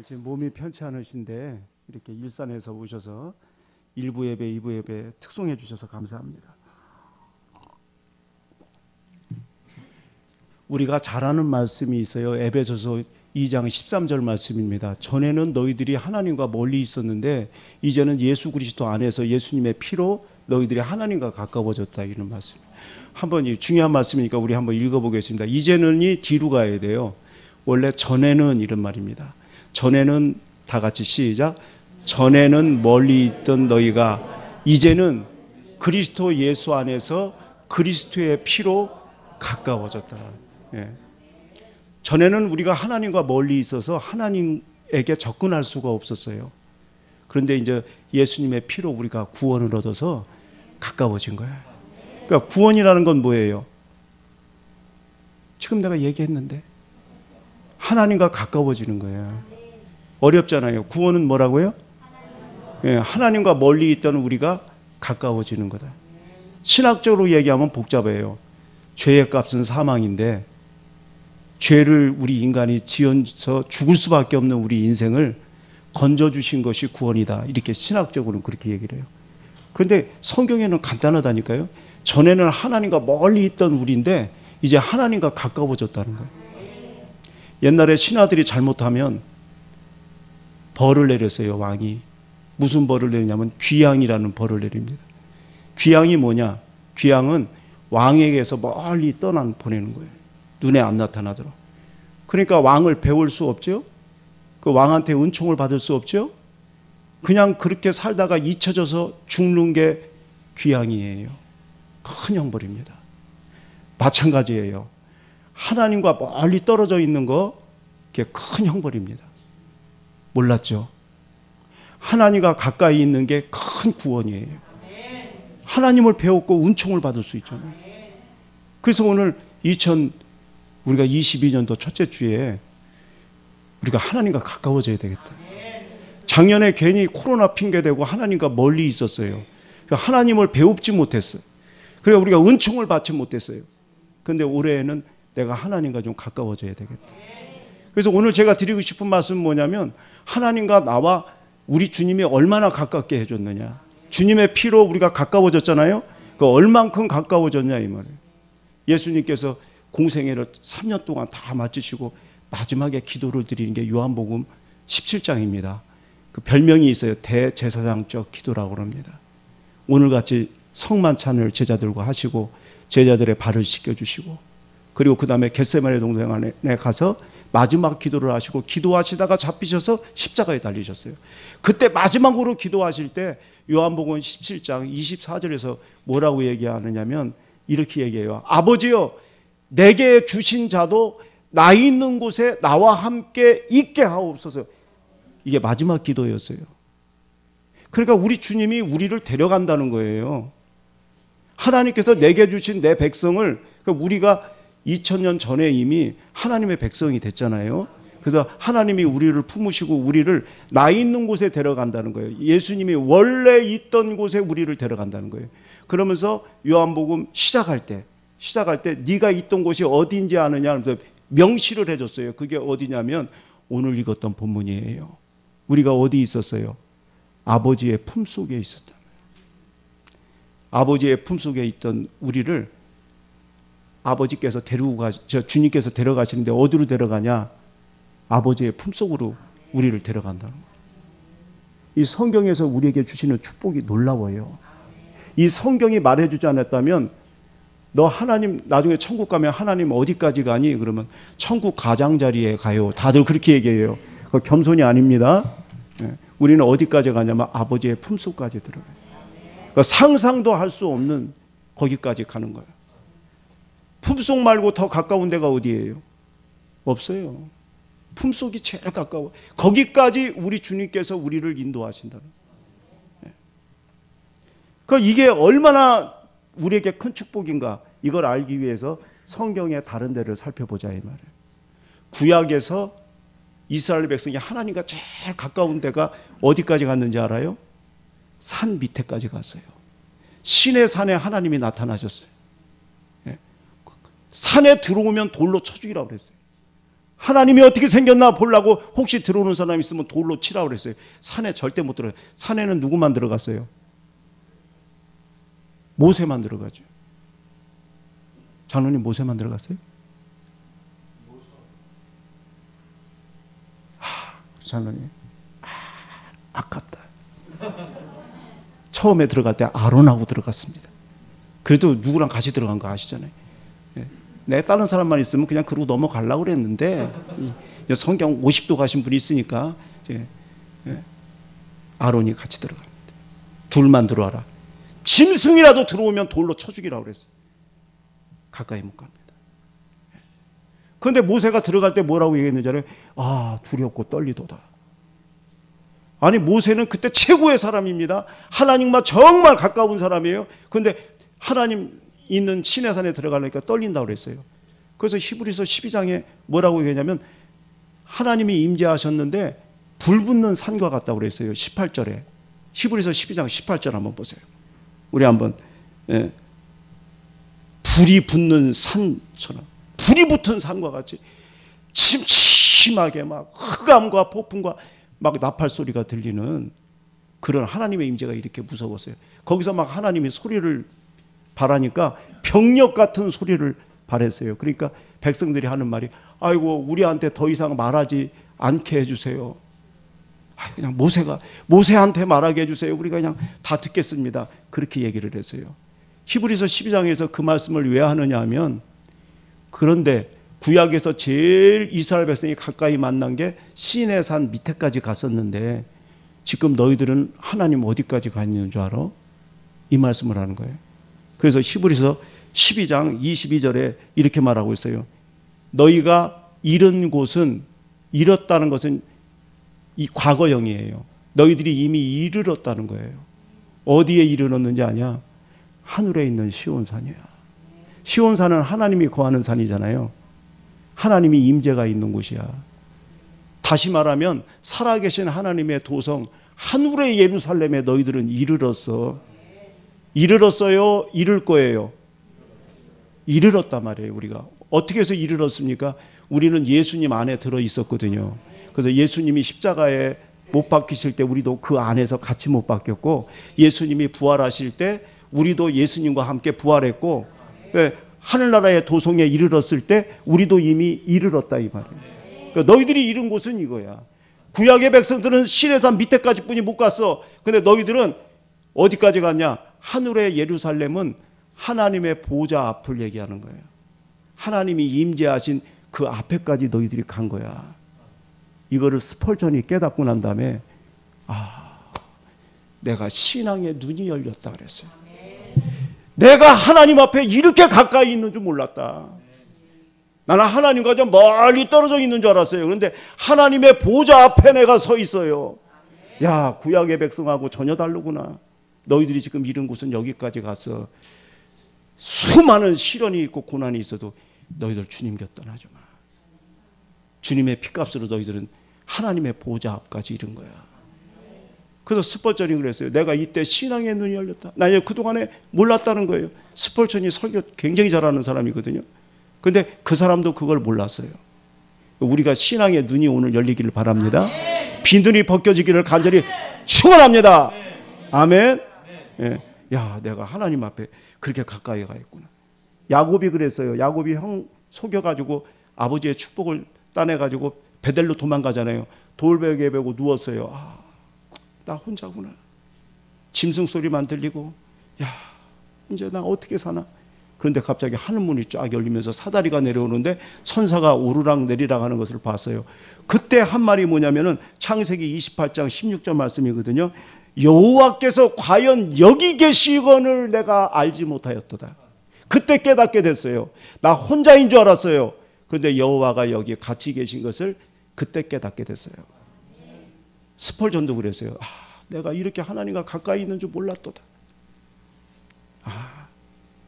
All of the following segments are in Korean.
지금 몸이 편치 않으신데 이렇게 일산에서 오셔서 1부 예배, 2부 예배 특송해 주셔서 감사합니다. 우리가 잘 아는 말씀이 있어요. 에베소서 2장 13절 말씀입니다. 전에는 너희들이 하나님과 멀리 있었는데 이제는 예수 그리스도 안에서 예수님의 피로 너희들이 하나님과 가까워졌다, 이런 말씀. 한번 중요한 말씀이니까 우리 한번 읽어보겠습니다. 이제는이 뒤로 가야 돼요. 원래 전에는 이런 말입니다. 전에는, 다 같이 시작. 전에는 멀리 있던 너희가 이제는 그리스도 예수 안에서 그리스도의 피로 가까워졌다. 예. 전에는 우리가 하나님과 멀리 있어서 하나님에게 접근할 수가 없었어요. 그런데 이제 예수님의 피로 우리가 구원을 얻어서 가까워진 거예요. 그러니까 구원이라는 건 뭐예요? 지금 내가 얘기했는데 하나님과 가까워지는 거예요. 어렵잖아요. 구원은 뭐라고요? 예, 하나님과 멀리 있던 우리가 가까워지는 거다. 신학적으로 얘기하면 복잡해요. 죄의 값은 사망인데 죄를 우리 인간이 지어서 죽을 수밖에 없는 우리 인생을 건져주신 것이 구원이다. 이렇게 신학적으로는 그렇게 얘기를 해요. 그런데 성경에는 간단하다니까요. 전에는 하나님과 멀리 있던 우리인데 이제 하나님과 가까워졌다는 거예요. 옛날에 신하들이 잘못하면 벌을 내렸어요. 왕이. 무슨 벌을 내리냐면 귀양이라는 벌을 내립니다. 귀양이 뭐냐? 귀양은 왕에게서 멀리 보내는 거예요. 눈에 안 나타나도록. 그러니까 왕을 배울 수 없죠. 그 왕한테 은총을 받을 수 없죠. 그냥 그렇게 살다가 잊혀져서 죽는 게 귀양이에요. 큰 형벌입니다. 마찬가지예요. 하나님과 멀리 떨어져 있는 거, 그게 큰 형벌입니다. 몰랐죠? 하나님과 가까이 있는 게 큰 구원이에요. 하나님을 배웠고 은총을 받을 수 있잖아요. 그래서 오늘 우리가 22년도 첫째 주에 우리가 하나님과 가까워져야 되겠다. 작년에 괜히 코로나 핑계대고 하나님과 멀리 있었어요. 하나님을 배웁지 못했어요. 그래서 우리가 은총을 받지 못했어요. 그런데 올해에는 내가 하나님과 좀 가까워져야 되겠다. 그래서 오늘 제가 드리고 싶은 말씀은 뭐냐면, 하나님과 나와 우리 주님이 얼마나 가깝게 해줬느냐. 주님의 피로 우리가 가까워졌잖아요. 그 얼만큼 가까워졌냐 이 말이에요. 예수님께서 공생애를 3년 동안 다 마치시고 마지막에 기도를 드리는 게 요한복음 17장입니다. 그 별명이 있어요. 대제사장적 기도라고 합니다. 오늘같이 성만찬을 제자들과 하시고 제자들의 발을 씻겨주시고, 그리고 그 다음에 겟세마네 동산에 가서 마지막 기도를 하시고, 기도하시다가 잡히셔서 십자가에 달리셨어요. 그때 마지막으로 기도하실 때 요한복음 17장 24절에서 뭐라고 얘기하느냐면 이렇게 얘기해요. 아버지여, 내게 주신 자도 나 있는 곳에 나와 함께 있게 하옵소서. 이게 마지막 기도였어요. 그러니까 우리 주님이 우리를 데려간다는 거예요. 하나님께서 내게 주신 내 백성을, 우리가 2000년 전에 이미 하나님의 백성이 됐잖아요. 그래서 하나님이 우리를 품으시고 우리를 나 있는 곳에 데려간다는 거예요. 예수님이 원래 있던 곳에 우리를 데려간다는 거예요. 그러면서 요한복음 시작할 때 네가 있던 곳이 어디인지 아느냐 하면서 명시를 해줬어요. 그게 어디냐면 오늘 읽었던 본문이에요. 우리가 어디 있었어요? 아버지의 품속에 있었다. 아버지의 품속에 있던 우리를 아버지께서 주님께서 데려가시는데 어디로 데려가냐? 아버지의 품속으로 우리를 데려간다는 거예요. 이 성경에서 우리에게 주시는 축복이 놀라워요. 이 성경이 말해주지 않았다면, 너 하나님 나중에 천국 가면 하나님 어디까지 가니? 그러면 천국 가장자리에 가요. 다들 그렇게 얘기해요. 그 겸손이 아닙니다. 우리는 어디까지 가냐면 아버지의 품속까지 들어가요. 그러니까 상상도 할 수 없는 거기까지 가는 거예요. 품속 말고 더 가까운 데가 어디예요? 없어요. 품속이 제일 가까워. 거기까지 우리 주님께서 우리를 인도하신다는 거예요. 그러니까 이게 얼마나 우리에게 큰 축복인가, 이걸 알기 위해서 성경의 다른 데를 살펴보자 이 말이에요. 구약에서 이스라엘 백성이 하나님과 제일 가까운 데가 어디까지 갔는지 알아요? 산 밑에까지 갔어요. 신의 산에 하나님이 나타나셨어요. 산에 들어오면 돌로 쳐 죽이라고 그랬어요. 하나님이 어떻게 생겼나 보려고 혹시 들어오는 사람 있으면 돌로 치라고 그랬어요. 산에 절대 못 들어가요. 산에는 누구만 들어갔어요? 모세만 들어가죠. 장로님 모세만 들어갔어요? 장로님 아깝다. 처음에 들어갈 때 아론하고 들어갔습니다. 그래도 누구랑 같이 들어간 거 아시잖아요. 내 다른 사람만 있으면 그냥 그러고 넘어가려고 그랬는데 성경 50도 가신 분이 있으니까 아론이 같이 들어갑니다. 둘만 들어와라. 짐승이라도 들어오면 돌로 쳐 죽이라고 그랬어요. 가까이 못 갑니다. 그런데 모세가 들어갈 때 뭐라고 얘기했는지 알아요? 아, 두렵고 떨리도다. 아니, 모세는 그때 최고의 사람입니다. 하나님과 정말 가까운 사람이에요. 그런데 하나님 있는 시내산에 들어가려니까 떨린다고 그랬어요. 그래서 히브리서 12장에 뭐라고 얘기하냐면 하나님이 임재하셨는데 불 붙는 산과 같다고 그랬어요. 18절에. 히브리서 12장 18절 한번 보세요. 우리 한번 불이 붙는 산처럼, 불이 붙은 산과 같이 침침하게 막 흑암과 폭풍과 막 나팔 소리가 들리는 그런 하나님의 임재가 이렇게 무서웠어요. 거기서 막 하나님이 소리를 바라니까 병력 같은 소리를 바랬어요. 그러니까 백성들이 하는 말이, 아이고 우리한테 더 이상 말하지 않게 해주세요. 그냥 모세한테 말하게 해주세요. 우리가 그냥 다 듣겠습니다. 그렇게 얘기를 했어요. 히브리서 12장에서 그 말씀을 왜 하느냐 하면, 그런데 구약에서 제일 이스라엘 백성이 가까이 만난 게 시내산 밑에까지 갔었는데 지금 너희들은 하나님 어디까지 가 있는 줄 알아? 이 말씀을 하는 거예요. 그래서 히브리서 12장 22절에 이렇게 말하고 있어요. 너희가 이른 곳은, 이뤘다는 것은 이 과거형이에요. 너희들이 이미 이르렀다는 거예요. 어디에 이르렀는지 아냐? 하늘에 있는 시온산이야. 시온산은 하나님이 거하는 산이잖아요. 하나님이 임재가 있는 곳이야. 다시 말하면 살아계신 하나님의 도성 하늘의 예루살렘에 너희들은 이르렀어. 이르렀어요? 이룰 거예요? 이르렀단 말이에요. 우리가 어떻게 해서 이르렀습니까? 우리는 예수님 안에 들어 있었거든요. 그래서 예수님이 십자가에 못 박히실 때 우리도 그 안에서 같이 못 박혔고, 예수님이 부활하실 때 우리도 예수님과 함께 부활했고, 하늘나라의 도성에 이르렀을 때 우리도 이미 이르렀다 이 말이에요. 그러니까 너희들이 이른 곳은 이거야. 구약의 백성들은 시내산 밑에까지 뿐이 못 갔어. 근데 너희들은 어디까지 갔냐? 하늘의 예루살렘은 하나님의 보좌 앞을 얘기하는 거예요. 하나님이 임재하신 그 앞에까지 너희들이 간 거야. 이거를 스펄전이 깨닫고 난 다음에, 내가 신앙의 눈이 열렸다 그랬어요. 내가 하나님 앞에 이렇게 가까이 있는 줄 몰랐다. 나는 하나님과 좀 멀리 떨어져 있는 줄 알았어요. 그런데 하나님의 보좌 앞에 내가 서 있어요. 야, 구약의 백성하고 전혀 다르구나. 너희들이 지금 이른 곳은 여기까지 가서 수많은 시련이 있고 고난이 있어도 너희들 주님 곁 떠나지 마. 주님의 피값으로 너희들은 하나님의 보좌 앞까지 이른 거야. 그래서 스펄전이 그랬어요. 내가 이때 신앙의 눈이 열렸다. 나 그동안에 몰랐다는 거예요. 스펄전이 설교 굉장히 잘하는 사람이거든요. 그런데 그 사람도 그걸 몰랐어요. 우리가 신앙의 눈이 오늘 열리기를 바랍니다. 빈눈이 벗겨지기를 간절히 축원합니다. 아멘. 야, 내가 하나님 앞에 그렇게 가까이 가 있구나. 야곱이 그랬어요. 야곱이 형 속여가지고 아버지의 축복을 따내가지고 베델로 도망가잖아요. 돌베개 베고 누웠어요. 나 혼자구나. 짐승 소리만 들리고, 야, 이제 나 어떻게 사나? 그런데 갑자기 하늘문이 쫙 열리면서 사다리가 내려오는데 천사가 오르락 내리락 하는 것을 봤어요. 그때 한 말이 뭐냐면은 창세기 28장 16절 말씀이거든요. 여호와께서 과연 여기 계시거늘 내가 알지 못하였도다. 그때 깨닫게 됐어요. 나 혼자인 줄 알았어요. 그런데 여호와가 여기 같이 계신 것을 그때 깨닫게 됐어요. 스펄전도 그랬어요. 내가 이렇게 하나님과 가까이 있는 줄 몰랐도다.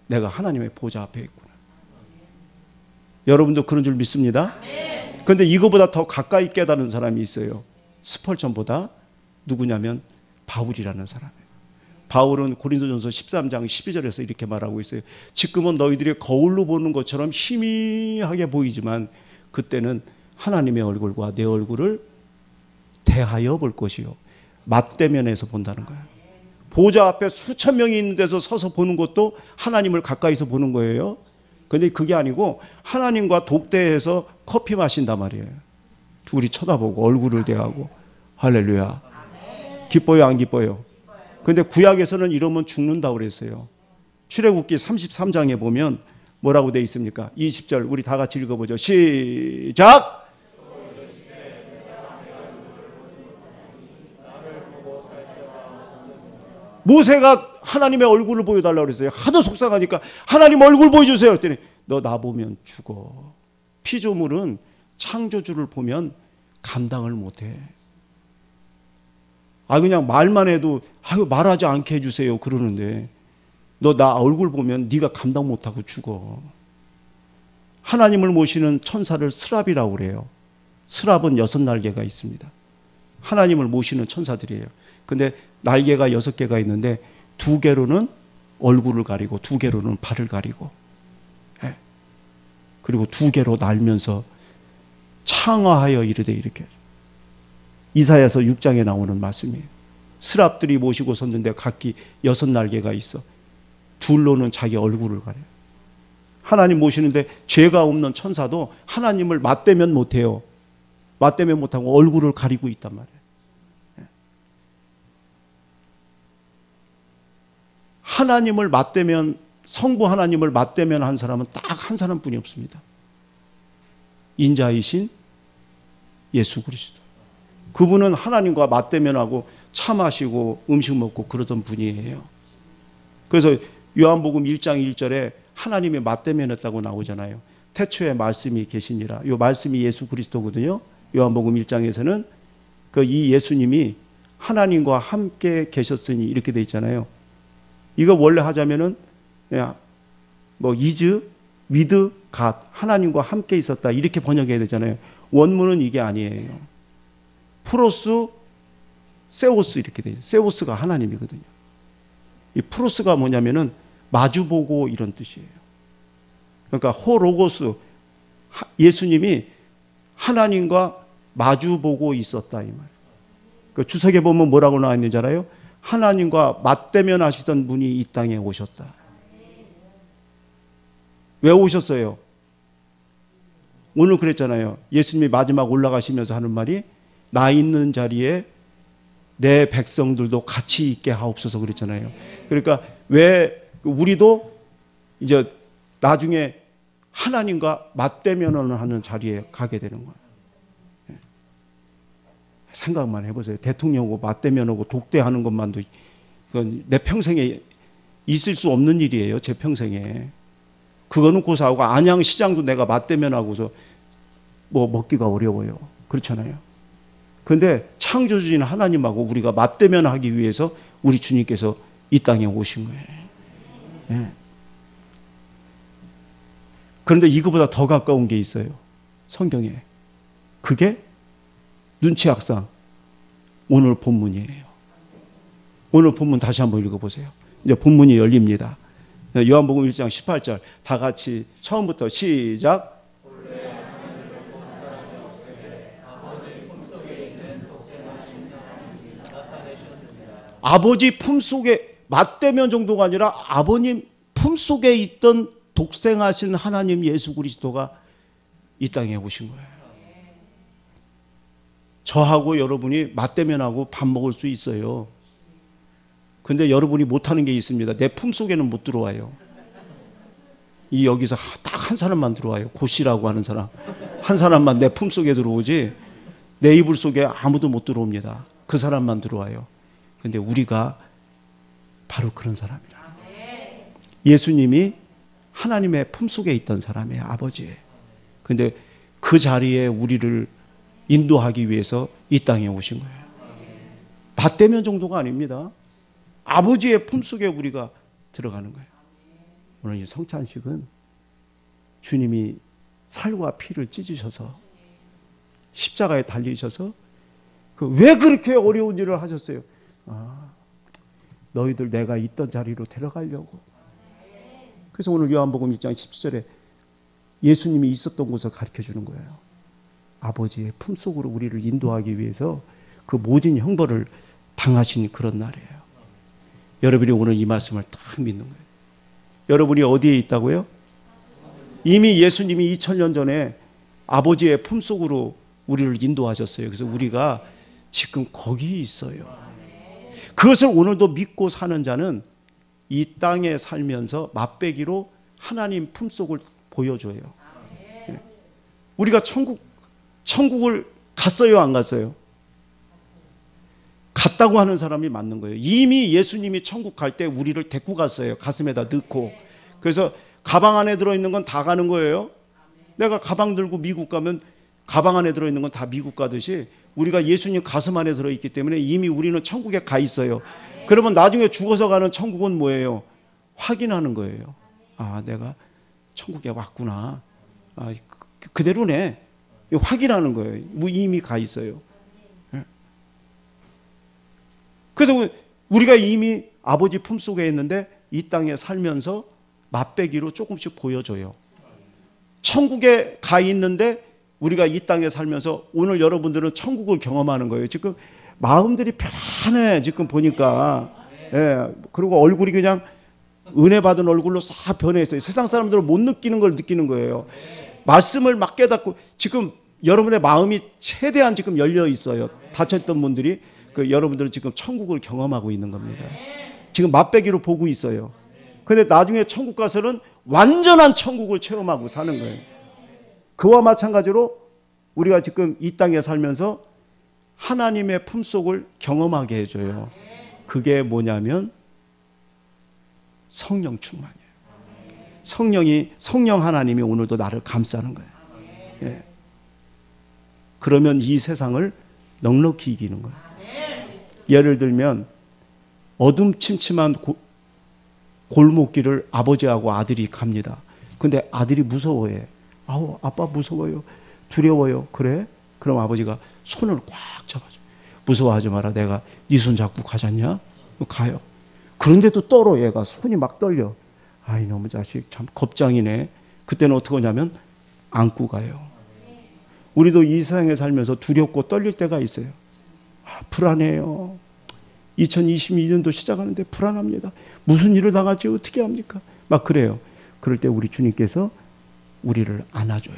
내가 하나님의 보좌 앞에 있구나. 여러분도 그런 줄 믿습니다. 그런데 이거보다 더 가까이 깨닫는 사람이 있어요. 스펄전보다. 누구냐면 바울이라는 사람이에요. 바울은 고린도전서 13장 12절에서 이렇게 말하고 있어요. 지금은 너희들이 거울로 보는 것처럼 희미하게 보이지만 그때는 하나님의 얼굴과 내 얼굴을 대하여 볼 것이요. 맞대면에서 본다는 거예요. 보좌 앞에 수천 명이 있는 데서 서서 보는 것도 하나님을 가까이서 보는 거예요. 근데 그게 아니고 하나님과 독대해서 커피 마신단 말이에요. 둘이 쳐다보고 얼굴을 대하고. 할렐루야. 기뻐요, 안 기뻐요? 근데 구약에서는 이러면 죽는다고 그랬어요. 출애굽기 33장에 보면 뭐라고 되어 있습니까? 20절 우리 다 같이 읽어보죠. 시작! 모세가 하나님의 얼굴을 보여달라고 그랬어요. 하도 속상하니까 하나님 얼굴 보여주세요 그랬더니 너 나 보면 죽어. 피조물은 창조주를 보면 감당을 못해. 그냥 말만 해도 말하지 않게 해주세요 그러는데 너 나 얼굴 보면 네가 감당 못하고 죽어. 하나님을 모시는 천사를 스랍이라고 그래요. 스랍은 6날개가 있습니다. 하나님을 모시는 천사들이에요. 근데 날개가 6개가 있는데 2개로는 얼굴을 가리고 2개로는 발을 가리고, 그리고 2개로 날면서 창화하여 이르되, 이렇게 이사야서 6장에 나오는 말씀이에요. 스랍들이 모시고 섰는데 각기 6날개가 있어. 둘로는 자기 얼굴을 가려요. 하나님 모시는데 죄가 없는 천사도 하나님을 맞대면 못해요. 맞대면 못하고 얼굴을 가리고 있단 말이에요. 하나님을 맞대면, 성부 하나님을 맞대면 한 사람은 딱 한 사람뿐이 없습니다. 인자이신 예수 그리스도. 그분은 하나님과 맞대면하고 차 마시고 음식 먹고 그러던 분이에요. 그래서 요한복음 1장 1절에 하나님이 맞대면했다고 나오잖아요. 태초에 말씀이 계시니라. 이 말씀이 예수 그리스도거든요. 요한복음 1장에서는 이 예수님이 하나님과 함께 계셨으니 이렇게 돼 있잖아요. 이거 원래 하자면은 is, with God, 하나님과 함께 있었다 이렇게 번역해야 되잖아요. 원문은 이게 아니에요. 프로스 세오스 이렇게 돼요. 세오스가 하나님이거든요. 이 프로스가 뭐냐면은 마주보고 이런 뜻이에요. 그러니까 호로고스, 예수님이 하나님과 마주보고 있었다 이 말. 주석에 보면 뭐라고 나와 있는지 알아요? 하나님과 맞대면 하시던 분이 이 땅에 오셨다. 왜 오셨어요? 오늘 그랬잖아요. 예수님이 마지막 올라가시면서 하는 말이 나 있는 자리에 내 백성들도 같이 있게 하옵소서 그랬잖아요. 그러니까 왜 우리도 이제 나중에 하나님과 맞대면을 하는 자리에 가게 되는 거예요. 생각만 해보세요. 대통령하고 맞대면하고 독대하는 것만도 그건 내 평생에 있을 수 없는 일이에요. 제 평생에. 그거는 고사하고 안양시장도 내가 맞대면하고서 뭐 먹기가 어려워요. 그렇잖아요. 그런데 창조주인 하나님하고 우리가 맞대면하기 위해서 우리 주님께서 이 땅에 오신 거예요. 네. 그런데 이거보다 더 가까운 게 있어요. 성경에. 그게 눈치학상 오늘 본문이에요. 오늘 본문 다시 한번 읽어보세요. 이제 본문이 열립니다. 요한복음 1장 18절 다 같이 처음부터 시작. 아버지 품속에, 맞대면 정도가 아니라 아버님 품속에 있던 독생하신 하나님 예수 그리스도가 이 땅에 오신 거예요. 저하고 여러분이 맞대면하고 밥 먹을 수 있어요. 근데 여러분이 못하는 게 있습니다. 내 품속에는 못 들어와요. 여기서 딱 한 사람만 들어와요. 고씨라고 하는 사람. 한 사람만 내 품속에 들어오지 내 이불 속에 아무도 못 들어옵니다. 그 사람만 들어와요. 근데 우리가 바로 그런 사람이라. 예수님이 하나님의 품속에 있던 사람이에요. 아버지예요. 근데 그 자리에 우리를 인도하기 위해서 이 땅에 오신 거예요. 맞대면 정도가 아닙니다. 아버지의 품속에 우리가 들어가는 거예요. 오늘 이 성찬식은 주님이 살과 피를 찢으셔서 십자가에 달리셔서 왜 그렇게 어려운 일을 하셨어요? 너희들 내가 있던 자리로 데려가려고. 그래서 오늘 요한복음 1장 17절에 예수님이 있었던 곳을 가르쳐 주는 거예요. 아버지의 품속으로 우리를 인도하기 위해서 그 모진 형벌을 당하신 그런 날이에요. 여러분이 오늘 이 말씀을 딱 믿는 거예요. 여러분이 어디에 있다고요? 이미 예수님이 2000년 전에 아버지의 품속으로 우리를 인도하셨어요. 그래서 우리가 지금 거기 있어요. 그것을 오늘도 믿고 사는 자는 이 땅에 살면서 맛배기로 하나님 품속을 보여줘요. 우리가 천국을 갔어요, 안 갔어요? 갔다고 하는 사람이 맞는 거예요. 이미 예수님이 천국 갈 때 우리를 데리고 갔어요. 가슴에다 넣고. 그래서 가방 안에 들어있는 건 다 가는 거예요. 내가 가방 들고 미국 가면 가방 안에 들어있는 건 다 미국 가듯이 우리가 예수님 가슴 안에 들어있기 때문에 이미 우리는 천국에 가 있어요. 그러면 나중에 죽어서 가는 천국은 뭐예요? 확인하는 거예요. 아, 내가 천국에 왔구나. 아, 그대로네. 확인하는 거예요. 이미 가 있어요. 그래서 우리가 이미 아버지 품속에 있는데 이 땅에 살면서 맛배기로 조금씩 보여줘요. 천국에 가 있는데 우리가 이 땅에 살면서 오늘 여러분들은 천국을 경험하는 거예요. 지금 마음들이 편안해. 지금 보니까. 예, 그리고 얼굴이 그냥 은혜 받은 얼굴로 싹 변해 있어요. 세상 사람들은 못 느끼는 걸 느끼는 거예요. 말씀을 막 깨닫고 지금 여러분의 마음이 최대한 지금 열려 있어요. 다쳤던 분들이 여러분들은 지금 천국을 경험하고 있는 겁니다. 지금 맛배기로 보고 있어요. 근데 나중에 천국 가서는 완전한 천국을 체험하고 사는 거예요. 그와 마찬가지로 우리가 지금 이 땅에 살면서 하나님의 품속을 경험하게 해줘요. 그게 뭐냐면 성령 충만이에요. 성령 하나님이 오늘도 나를 감싸는 거예요. 예. 그러면 이 세상을 넉넉히 이기는 거예요. 예를 들면 어둠침침한 골목길을 아버지하고 아들이 갑니다. 근데 아들이 무서워해. 아우, 아빠 무서워요. 두려워요. 그래? 그럼 아버지가 손을 꽉 잡아줘. 무서워하지 마라. 내가 네 손 잡고 가잖냐? 가요. 그런데도 떨어. 얘가 손이 막 떨려. 아이, 너무 자식 참 겁장이네. 그때는 어떻게 하냐면 안고 가요. 우리도 이 세상에 살면서 두렵고 떨릴 때가 있어요. 아, 불안해요. 2022년도 시작하는데 불안합니다. 무슨 일을 당할지 어떻게 합니까? 막 그래요. 그럴 때 우리 주님께서 우리를 안아줘요.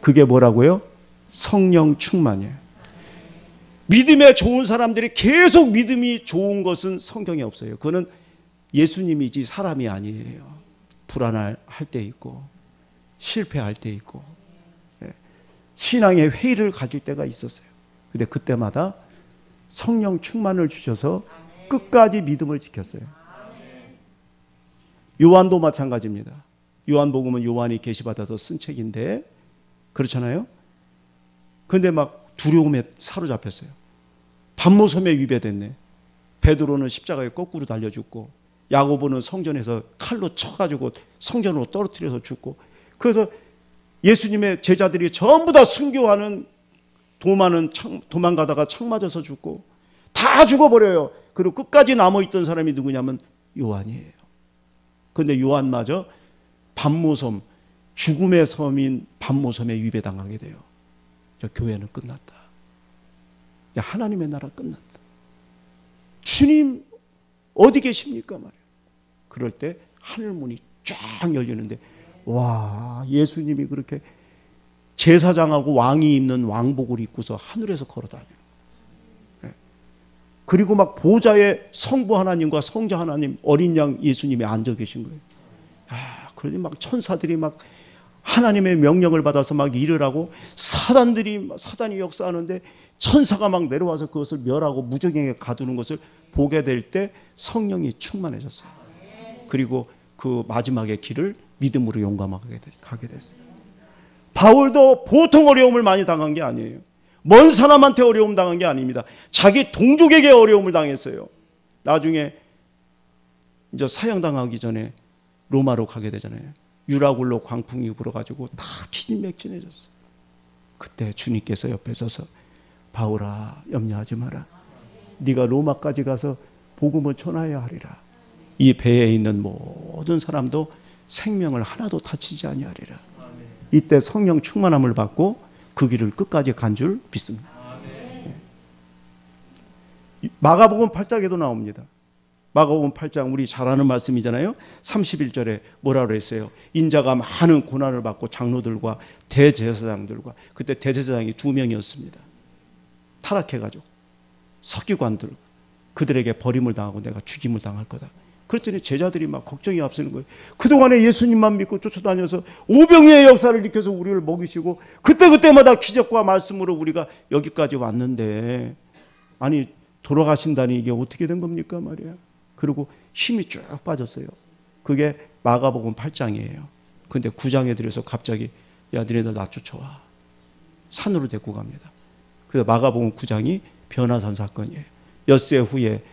그게 뭐라고요? 성령 충만이에요. 믿음에 좋은 사람들이 계속 믿음이 좋은 것은 성경에 없어요. 그거는 예수님이지 사람이 아니에요. 불안할 때 있고 실패할 때 있고 신앙의 회의를 가질 때가 있었어요. 근데 그때마다 성령 충만을 주셔서 끝까지 믿음을 지켰어요. 요한도 마찬가지입니다. 요한복음은 요한이 계시받아서 쓴 책인데 그렇잖아요. 그런데 막 두려움에 사로잡혔어요. 밤모섬에 위배됐네. 베드로는 십자가에 거꾸로 달려 죽고 야고보는 성전에서 칼로 쳐가지고 성전으로 떨어뜨려서 죽고 그래서 예수님의 제자들이 전부 다 순교하는 도마는 도망가다가 창 맞아서 죽고 다 죽어버려요. 그리고 끝까지 남아있던 사람이 누구냐면 요한이에요. 그런데 요한마저 밤모섬, 죽음의 섬인 밤모섬에 위배당하게 돼요. 교회는 끝났다. 하나님의 나라 끝났다. 주님 어디 계십니까? 말이에요. 그럴 때 하늘문이 쫙 열리는데 와, 예수님이 그렇게 제사장하고 왕이 입는 왕복을 입고서 하늘에서 걸어다녀요. 그리고 막 보좌에 성부 하나님과 성자 하나님 어린 양 예수님이 앉아 계신 거예요. 그러니 막 천사들이 막 하나님의 명령을 받아서 막 일을 하고 사단이 역사하는데 천사가 막 내려와서 그것을 멸하고 무적행에 가두는 것을 보게 될 때 성령이 충만해졌어요. 그리고 그 마지막의 길을 믿음으로 용감하게 가게 됐어요. 바울도 보통 어려움을 많이 당한 게 아니에요. 먼 사람한테 어려움 당한 게 아닙니다. 자기 동족에게 어려움을 당했어요. 나중에 이제 사형당하기 전에 로마로 가게 되잖아요. 유라굴로 광풍이 불어가지고 다 기진맥진해졌어요. 그때 주님께서 옆에 서서 바울아 염려하지 마라. 네가 로마까지 가서 복음을 전하여야 하리라. 이 배에 있는 모든 사람도 생명을 하나도 다치지 아니하리라. 이때 성령 충만함을 받고 그 길을 끝까지 간 줄 믿습니다. 마가복음 8장에도 나옵니다. 마가복음 8장 우리 잘 아는 말씀이잖아요. 31절에 뭐라 그랬어요? 인자가 많은 고난을 받고 장로들과 대제사장들과, 그때 대제사장이 2명이었습니다. 타락해가지고 서기관들, 그들에게 버림을 당하고 내가 죽임을 당할 거다. 그랬더니 제자들이 막 걱정이 앞서는 거예요. 그동안에 예수님만 믿고 쫓아다녀서 오병이의 역사를 일으켜서 우리를 먹이시고 그때마다 기적과 말씀으로 우리가 여기까지 왔는데, 아니 돌아가신다니 이게 어떻게 된 겁니까 말이야. 그리고 힘이 쭉 빠졌어요. 그게 마가복음 8장이에요. 근데 9장에 들여서 갑자기 야 너네들 나 쫓아와. 산으로 데리고 갑니다. 그래서 마가복음 9장이 변화산 사건이에요. 엿새 후에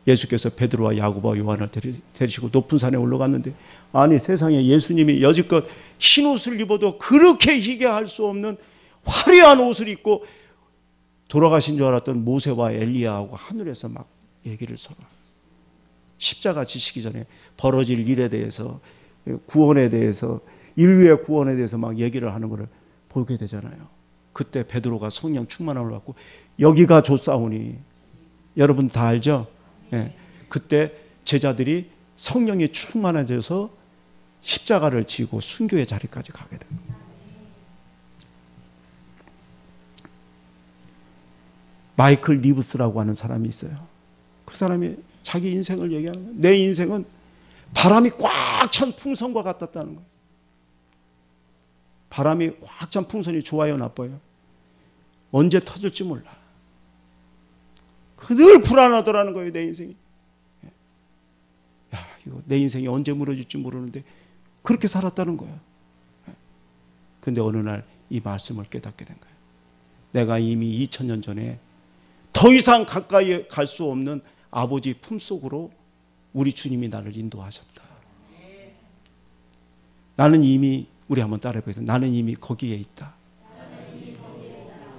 예수께서 베드로와 야고보와 요한을 데리시고 높은 산에 올라갔는데, 아니 세상에 예수님이 여지껏 흰 옷을 입어도 그렇게 희게 할 수 없는 화려한 옷을 입고 돌아가신 줄 알았던 모세와 엘리야하고 하늘에서 막 얘기를 서로, 십자가 지시기 전에 벌어질 일에 대해서, 구원에 대해서, 인류의 구원에 대해서 막 얘기를 하는 것을 보게 되잖아요. 그때 베드로가 성령 충만함을 받고 여기가 조사오니, 여러분 다 알죠? 예. 그때 제자들이 성령이 충만해져서 십자가를 지고 순교의 자리까지 가게 됩니다. 마이클 리브스라고 하는 사람이 있어요. 그 사람이 자기 인생을 얘기하는 거예요. 내 인생은 바람이 꽉 찬 풍선과 같았다는 거예요. 바람이 꽉 찬 풍선이 좋아요, 나빠요? 언제 터질지 몰라. 늘 불안하더라는 거예요, 내 인생이. 야, 이거 내 인생이 언제 무너질지 모르는데 그렇게 살았다는 거예요. 근데 어느 날 이 말씀을 깨닫게 된 거예요. 내가 이미 2000년 전에 더 이상 가까이 갈 수 없는 아버지 품속으로 우리 주님이 나를 인도하셨다. 나는 이미, 우리 한번 따라해보세요. 나는 이미 거기에 있다.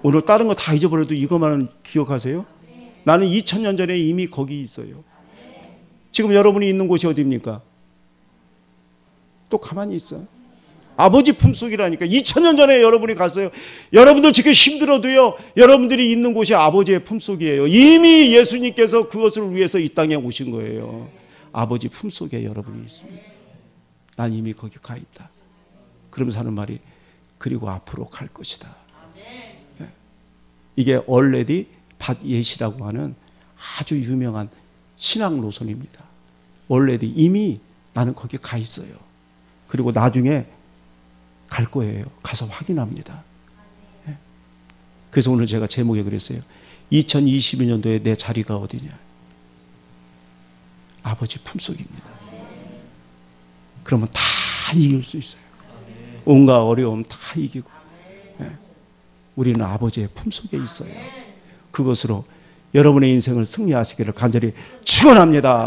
오늘 다른 거 다 잊어버려도 이것만 기억하세요. 나는 2000년 전에 이미 거기 있어요. 지금 여러분이 있는 곳이 어디입니까? 또 가만히 있어. 아버지 품속이라니까. 2000년 전에 여러분이 갔어요. 여러분들 지금 힘들어도요, 여러분들이 있는 곳이 아버지의 품속이에요. 이미 예수님께서 그것을 위해서 이 땅에 오신 거예요. 아버지 품속에 여러분이 있습니다. 난 이미 거기 가 있다. 그러면서 하는 말이, 그리고 앞으로 갈 것이다. 이게 already but yet이라고 하는 아주 유명한 신앙 노선입니다. already, 이미 나는 거기 가 있어요. 그리고 나중에 갈 거예요. 가서 확인합니다. 그래서 오늘 제가 제목에 그랬어요. 2022년도에 내 자리가 어디냐? 아버지 품속입니다. 그러면 다 이길 수 있어요. 온갖 어려움 다 이기고. 우리는 아버지의 품속에 있어요. 그것으로 여러분의 인생을 승리하시기를 간절히 축원합니다.